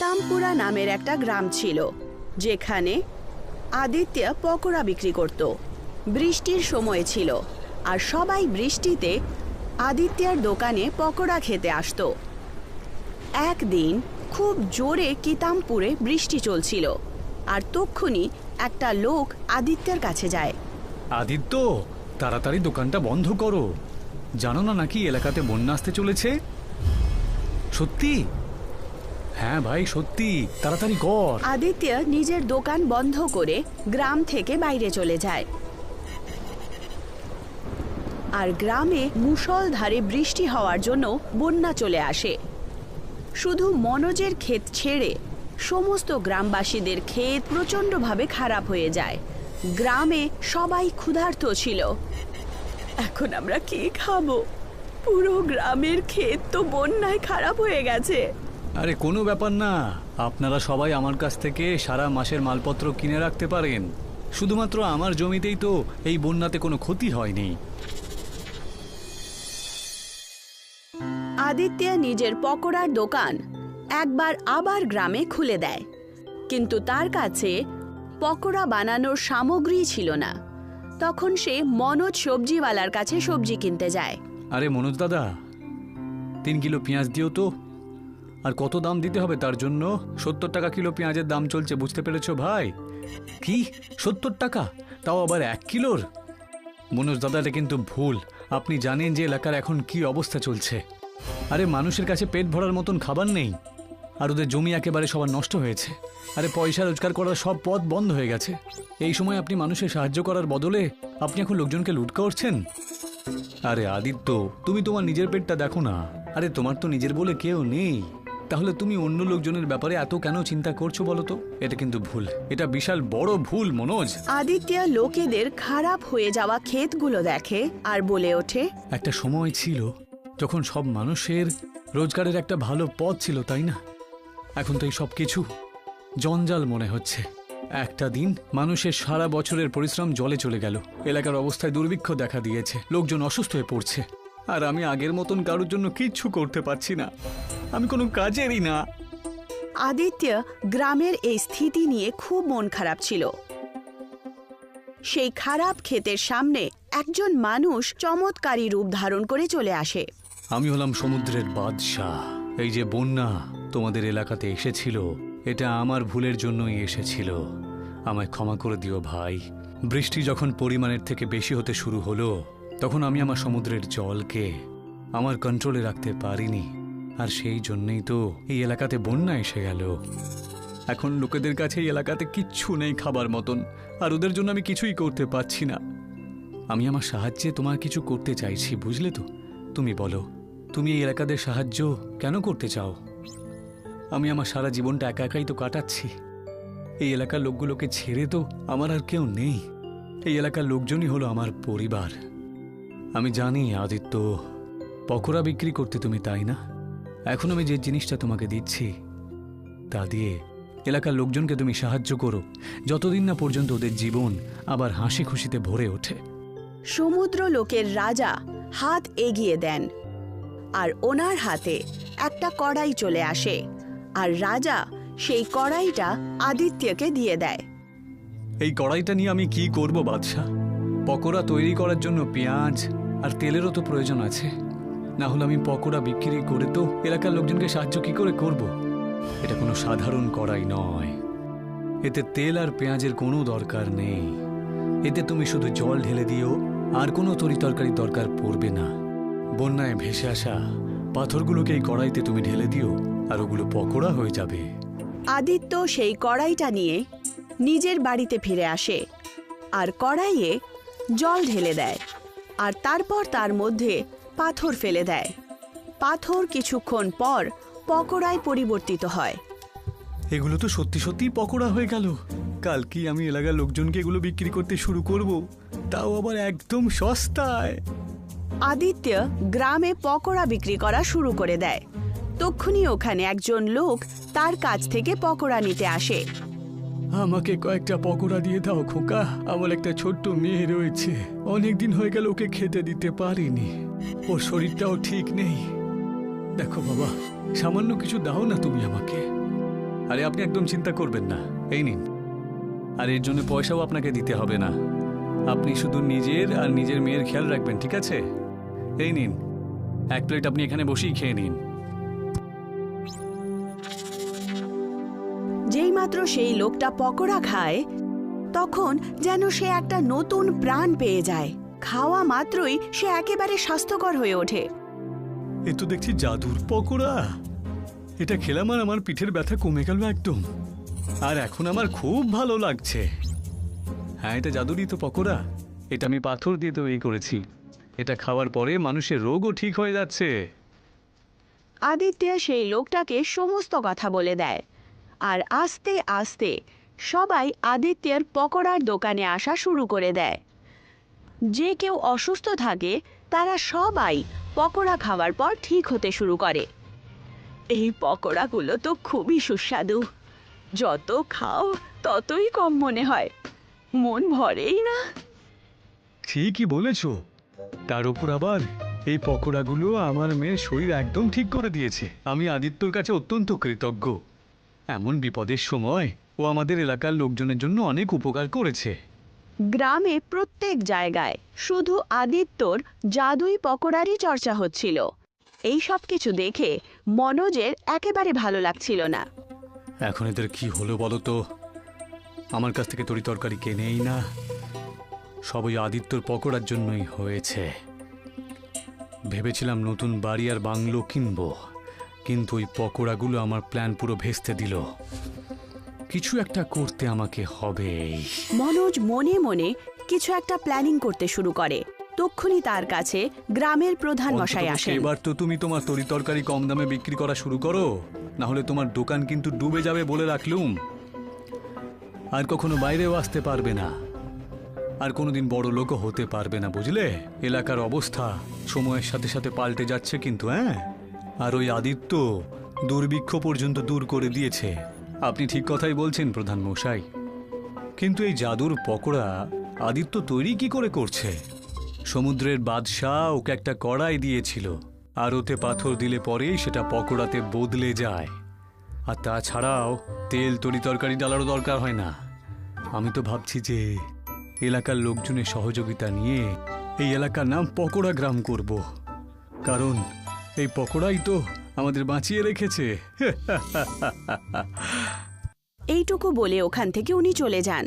কিতামপুরা নামের একটা গ্রাম ছিল, যেখানে আদিত্য পকোড়া বিক্রি করত। বৃষ্টির সময় ছিল, আর সবাই বৃষ্টিতে আদিত্যর দোকানে পকোড়া খেতে আসতো। একদিন খুব জোরে কিতামপুরে বৃষ্টি চলছিল, আর তক্ষুনি একটা লোক আদিত্যর কাছে যায়। আদিত্য, তাড়াতাড়ি দোকানটা বন্ধ করো। জানো না নাকি এলাকাতে বন্যা আসতে চলেছে? সত্যি? হ্যাঁ ভাই, সত্যি, তাড়াতাড়ি কর। আদিত্য নিজের দোকান বন্ধ করে গ্রাম থেকে বাইরে চলে যায়, আর গ্রামে মুষলধারে বৃষ্টি হওয়ার জন্য বন্যা চলে আসে। শুধু মনোজের ক্ষেত ছেড়ে সমস্ত গ্রামবাসীদের ক্ষেত প্রচণ্ডভাবে খারাপ হয়ে যায়। গ্রামে সবাই ক্ষুধার্ত ছিল। এখন আমরা কি খাবো? পুরো গ্রামের ক্ষেত তো বন্যায় খারাপ হয়ে গেছে। আরে কোনো ব্যাপার না, আপনারা সবাই আমার কাছ থেকে সারা মাসের মালপত্র কিনে রাখতে পারেন। শুধুমাত্র আমার জমিতেই তো এই বন্যাতে কোনো ক্ষতি হয়নি। আদিত্য নিজের পকোড়ার দোকান একবার আবার গ্রামে খুলে দেয়, কিন্তু তার কাছে পকোড়া বানানোর সামগ্রী ছিল না। তখন সে মনোজ সবজিওয়ালার কাছে সবজি কিনতে যায়। আরে মনোজ দাদা, 3 কিলো পেঁয়াজ দিও তো। আর কত দাম দিতে হবে তার জন্য? 70 টাকা কিলো পেঁয়াজের দাম চলছে, বুঝতে পেরেছো ভাই? কি 70 টাকা, তাও আবার 1 কিলোর? মনোজ দাদা, এটা কিন্তু ভুল। আপনি জানেন যে এলাকার এখন কি অবস্থা চলছে। আরে মানুষের কাছে পেট ভরার মতন খাবার নেই, আর ওদের জমি একেবারে সবার নষ্ট হয়েছে। আরে পয়সা রোজগার করার সব পথ বন্ধ হয়ে গেছে। এই সময় আপনি মানুষের সাহায্য করার বদলে আপনি এখন লোকজনকে লুট করছেন। আরে আদিত্য, তুমি তোমার নিজের পেটটা দেখো না। আরে তোমার তো নিজের বলে কেউ নেই, তাহলে তুমি অন্য লোকজনের ব্যাপারে এত কেন চিন্তা করছো বলো তো? এটা কিন্তু ভুল, এটা বিশাল বড় ভুল মনোজ। আদিত্য লোকেদের খারাপ হয়ে যাওয়া ক্ষেতগুলো দেখে আর বলে ওঠে, একটা সময় ছিল যখন সব মানুষের রোজগারের একটা ভালো পথ ছিল, তাই না? এখন তো এই সব কিছু জঞ্জাল মনে হচ্ছে। একটা দিন মানুষের সারা বছরের পরিশ্রম জলে চলে গেল। এলাকার অবস্থায় দুর্ভিক্ষ দেখা দিয়েছে, লোকজন অসুস্থ হয়ে পড়ছে, আর আমি আগের মতন কারোর জন্য কিচ্ছু করতে পারছি না। আমি কোনো কাজেরই না। আদিত্য গ্রামের এই স্থিতি নিয়ে খুব মন খারাপ ছিল। সেই খারাপ ক্ষেতের সামনে একজন মানুষ চমৎকারী রূপ ধারণ করে চলে আসে। আমি হলাম সমুদ্রের বাদশাহ। এই যে বন্যা তোমাদের এলাকাতে এসেছিল, এটা আমার ভুলের জন্যই এসেছিল। আমায় ক্ষমা করে দিও ভাই। বৃষ্টি যখন পরিমাণের থেকে বেশি হতে শুরু হলো, তখন আমি আমার সমুদ্রের জলকে আমার কন্ট্রোলে রাখতে পারিনি, আর সেই জন্যই তো এই এলাকাতে বন্যা এসে গেল। এখন লোকেদের কাছে এই এলাকাতে কিচ্ছু নেই খাবার মতন, আর ওদের জন্য আমি কিছুই করতে পারছি না। আমি আমার সাহায্যে তোমার কিছু করতে চাইছি, বুঝলে তো? তুমি বলো, তুমি এই এলাকাদের সাহায্য কেন করতে চাও? আমি আমার সারা জীবনটা একা একাই তো কাটাচ্ছি। এই এলাকার লোকগুলোকে ছেড়ে তো আমার আর কেউ নেই। এই এলাকার লোকজনই হলো আমার পরিবার। আমি জানি আদিত্য, পকোড়া বিক্রি করতে তুমি, তাই না? এখন আমি যে জিনিসটা তোমাকে দিচ্ছি তা দিয়ে এলাকার লোকজনকে তুমি সাহায্য করো, যতদিন না পর্যন্ত ওদের জীবন আবার হাসি খুশিতে ভরে ওঠে। সমুদ্র লোকের রাজা হাত এগিয়ে দেন, আর ওনার হাতে একটা কড়াই চলে আসে, আর রাজা সেই কড়াইটা আদিত্যকে দিয়ে দেয়। এই কড়াইটা নিয়ে আমি কি করব বাদশাহ? পকোড়া তৈরি করার জন্য পেঁয়াজ আর তেলেরও তো প্রয়োজন আছে। না হলে আমি পকোড়া বিক্রি করে তো এলাকার লোকজনকে সাহায্য কি করে করব? এটা কোনো সাধারণ কড়াই নয়। এতে তেল আর পেঁয়াজের কোনো দরকার নেই। এতে তুমি শুধু জল ঢেলে দিও, আর কোনো তরিতরকারি দরকার পড়বে না। বন্যায় ভেসে আসা পাথরগুলোকে এই কড়াইতে তুমি ঢেলে দিও, আর ওগুলো পকোড়া হয়ে যাবে। আদিত্য সেই কড়াইটা নিয়ে নিজের বাড়িতে ফিরে আসে, আর কড়াইয়ে জল ঢেলে দেয়, আর তারপর তার মধ্যে পাথর ফেলে দেয়। পাথর কিছুক্ষণ পর পকোড়ায় পরিবর্তিত হয়। এগুলো তো সত্যি সত্যি পকোড়া হয়ে গেল। কালকেই আমি এলাকার লোকজনকে এগুলো বিক্রি করতে শুরু করব, তাও আবার একদম সস্তায়। আদিত্য গ্রামে পকোড়া বিক্রি করা শুরু করে দেয়। তক্ষুনি ওখানে একজন লোক তার কাছ থেকে পকোড়া নিতে আসে। আমাকে কয়েকটা পকোড়া দিয়ে দাও খোকা, আমার একটা ছোট্ট মেয়ে রয়েছে, অনেকদিন হয়ে গেল ওকে খেতে দিতে পারিনি, ওর শরীরটাও ঠিক নেই। দেখো বাবা, সামান্য কিছু দাও না তুমি আমাকে। আরে আপনি একদম চিন্তা করবেন না, এই নিন। আর এর জন্য পয়সাও আপনাকে দিতে হবে না। আপনি শুধু নিজের আর নিজের মেয়ের খেয়াল রাখবেন, ঠিক আছে? এই নিন, এক প্লেট আপনি এখানে বসেই খেয়ে নিন। যেই মাত্র সেই লোকটা পকোড়া খায়, তখন যেন সে একটা নতুন প্রাণ পেয়ে যায়। খাওয়া মাত্রই সে একেবারে স্বাস্থ্যকর হয়ে ওঠে। এ তো দেখছি জাদুর পকোড়া। এটা খেলাম আর আমার পিঠের ব্যথা কমে গেল একদম। আর এখন আমার খুব ভালো লাগছে। হ্যাঁ, এটা জাদুরই তো পকোড়া। এটা আমি পাথর দিয়ে তৈরি করেছি। এটা খাওয়ার পরে মানুষের রোগও ঠিক হয়ে যাচ্ছে। আদিত্য সেই লোকটাকে সমস্ত কথা বলে দেয়, আর আস্তে আস্তে সবাই আদিত্যের পকোড়ার দোকানে আসা শুরু করে দেয়। যে কেউ অসুস্থ থাকে তারা সবাই পকোড়া খাওয়ার পর ঠিক হতে শুরু করে। এই পকোড়াগুলো তো খুবই সুস্বাদু, যত খাও ততই কম মনে হয়, মন ভরেই না। ঠিকই বলেছ। তার উপর আবার এই পকোড়াগুলো আমার মেয়ের শরীর একদম ঠিক করে দিয়েছে। আমি আদিত্যর কাছে অত্যন্ত কৃতজ্ঞ। এমন বিপদের সময় ও আমাদের এলাকার লোকজনের জন্য অনেক উপকার করেছে। গ্রামে প্রত্যেক জায়গায় শুধু আদিত্যর জাদুই পকোড়ারই চর্চা হচ্ছিল। এই সব কিছু দেখে মনোজের একেবারে ভালো লাগছিল না। এখন এদের কি হলো বলো তো? আমার কাছ থেকে তরি তরকারি কেনেই না, সবই আদিত্যর পকোড়ার জন্যই হয়েছে। ভেবেছিলাম নতুন বাড়ি আর বাংলো কিনবো, কিন্তু ওই পকোড়াগুলো আমার প্ল্যান পুরো ভেস্তে দিল। কিছু একটা করতে আমাকে হবে। মনোজ মনে মনে কিছু একটা প্ল্যানিং করতে শুরু করে। তক্ষুনি তার কাছে গ্রামের প্রধান মশাই আসেন। এবার তো তুমি তোমার তরি তরকারি কম দামে বিক্রি করা শুরু করো, না হলে তোমার দোকান কিন্তু ডুবে যাবে বলে রাখলুম। আর কখনো বাইরেও আসতে পারবে না, আর কোনোদিন বড় লোকও হতে পারবে না, বুঝলে? এলাকার অবস্থা সময়ের সাথে সাথে পাল্টে যাচ্ছে কিন্তু। হ্যাঁ, আর ওই আদিত্য দুর্ভিক্ষ পর্যন্ত দূর করে দিয়েছে। আপনি ঠিক কথাই বলছেন প্রধান মশাই, কিন্তু এই জাদুর পকোড়া আদিত্য তৈরি কি করে করছে? সমুদ্রের বাদশাহ ওকে একটা কড়াই দিয়েছিল, আর ওতে পাথর দিলে পরেই সেটা পকোড়াতে বদলে যায়। আর তাছাড়াও তেল তরি তরকারি ডালারও দরকার হয় না। আমি তো ভাবছি যে এলাকার লোকজনের সহযোগিতা নিয়ে এই এলাকার নাম পকোড়া গ্রাম করব, কারণ এই পকোড়াই তো আমাদের বাঁচিয়ে রেখেছে। এইটুকু বলে ওখান থেকে উনি চলে যান।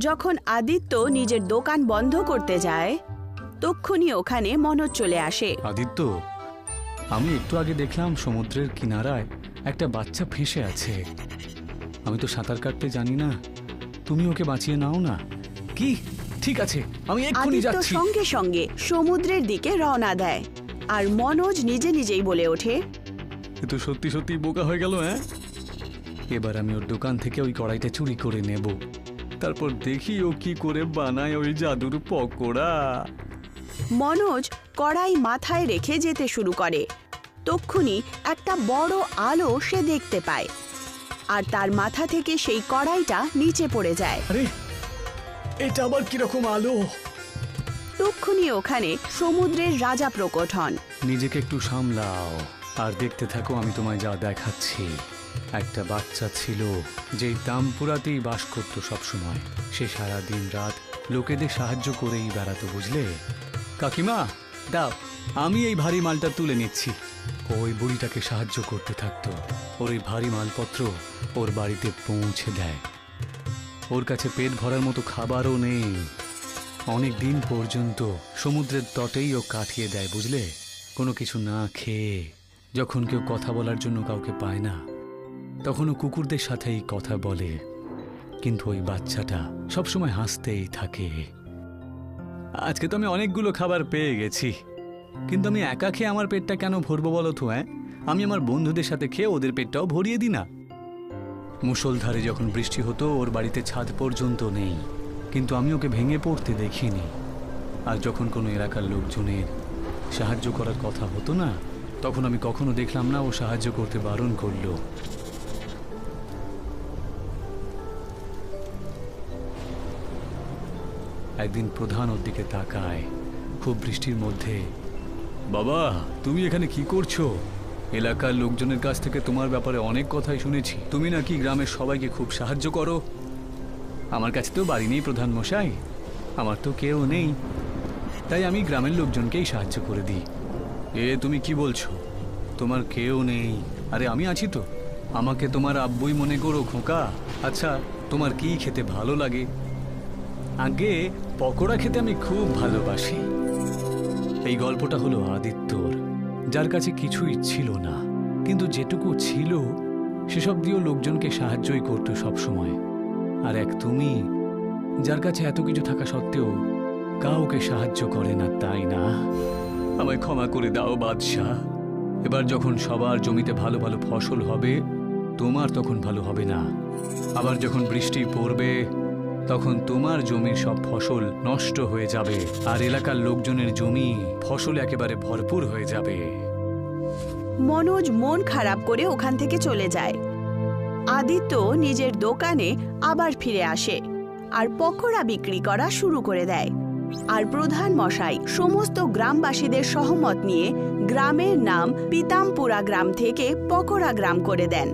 যখন আদিত্য নিজের দোকান বন্ধ করতে যায়, তক্ষুনি ওখানে মনোজ চলে আসে। আদিত্য, আমি একটু আগে দেখলাম সমুদ্রের কিনারায় একটা বাচ্চা ফেঁসে আছে। আমি তো সাঁতার কাটতে জানি না, তুমি ওকে বাঁচিয়ে নাও না। কি? ঠিক আছে, আমি এক্ষুনি আদিত্য যাচ্ছি। সঙ্গে সঙ্গে সমুদ্রের দিকে রওনা দেয়, আর মনোজ নিজে নিজেই বলে ওঠে, এ তো সত্যি সত্যি বোকা হয়ে গেল। হ্যাঁ, এবার আমি ওর দোকান থেকে ওই কড়াইটা চুরি করে নেব, তারপর দেখি ও কি করে বানায় ওই জাদুর পকোড়া। মনোজ কড়াই মাথায় রেখে যেতে শুরু করে। তক্ষুনি একটা বড় আলো সে দেখতে পায়, আর তার মাথা থেকে সেই কড়াইটা নিচে পড়ে যায়। আরে, এটা আবার কিরকম আলো? তক্ষুনি ওখানে সমুদ্রের রাজা প্রকট হন। নিজেকে একটু সামলাও আর দেখতে থাকো আমি তোমায় যা দেখাচ্ছি। একটা বাচ্চা ছিল যেই তামপুরাতেই বাস করত সবসময়। সে সারা দিন রাত লোকেদের সাহায্য করেই বেড়াতো, বুঝলে? কাকিমা, দাও, আমি এই ভারী মালটা তুলে নিচ্ছি। ওই বুড়িটাকে সাহায্য করতে থাকতো। ওর এই ভারী মালপত্র ওর বাড়িতে পৌঁছে দেয়। ওর কাছে পেট ভরার মতো খাবারও নেই। অনেক দিন পর্যন্ত সমুদ্রের তটেই ও কাটিয়ে দেয়, বুঝলে? কোনো কিছু না খেয়ে। যখন কেউ কথা বলার জন্য কাউকে পায় না, তখন ও কুকুরদের সাথেই কথা বলে। কিন্তু ওই বাচ্চাটা সবসময় হাসতেই থাকে। আজকে তো আমি অনেকগুলো খাবার পেয়ে গেছি, কিন্তু আমি একা খেয়ে আমার পেটটা কেন ভরবো বলো তো? হ্যাঁ, আমি আমার বন্ধুদের সাথে খেয়ে ওদের পেটটাও ভরিয়ে দিই না। মুষলধারে যখন বৃষ্টি হতো ওর বাড়িতে ছাদ পর্যন্ত নেই, কিন্তু আমি ওকে ভেঙে পড়তে দেখিনি। আর যখন কোনো এলাকার লোকজনের সাহায্য করার কথা হতো না, তখন আমি কখনো দেখলাম না ও সাহায্য করতে বারণ করলো। একদিন প্রধান ওর দিকে তাকায় খুব বৃষ্টির মধ্যে। বাবা, তুমি এখানে কি করছো? এলাকার লোকজনের কাছ থেকে তোমার ব্যাপারে অনেক কথাই শুনেছি। তুমি নাকি গ্রামের সবাইকে খুব সাহায্য করো। আমার কাছে তো বাড়ি নেই প্রধান মশাই, আমার তো কেউ নেই, তাই আমি গ্রামের লোকজনকেই সাহায্য করে দিই। তুমি কি বলছো? তোমার কেউ নেই? আরে আমি আছি তো, আমাকে তোমার আব্বুই মনে করো খোকা। আচ্ছা, তোমার কি খেতে ভালো লাগে? আগে পকোড়া খেতে আমি খুব ভালোবাসি। এই গল্পটা হলো আদিত্যর, যার কাছে কিছুই ছিল না, কিন্তু যেটুকু ছিল সেসব দিয়েও লোকজনকে সাহায্যই করতো সবসময়। আর এক তুমি, যার কাছে এত কিছু থাকা সত্ত্বেও কাউকে সাহায্য করে না, তাই না? আমায় ক্ষমা করে দাও বাদশাহ। এবার যখন সবার জমিতে ভালো ভালো ফসল হবে, তোমার তখন ভালো হবে না। আবার যখন বৃষ্টি পড়বে, তখন তোমার জমির সব ফসল নষ্ট হয়ে যাবে, আর এলাকার লোকজনের জমি ফসলে একেবারে ভরপুর হয়ে যাবে। মনোজ মন খারাপ করে ওখান থেকে চলে যায়। আদিত্য নিজের দোকানে আবার ফিরে আসে আর পকোড়া বিক্রি করা শুরু করে দেয়। আর প্রধান মশাই সমস্ত গ্রামবাসীদের সহমত নিয়ে গ্রামের নাম পিতামপুরা গ্রাম থেকে পকোড়া গ্রাম করে দেন।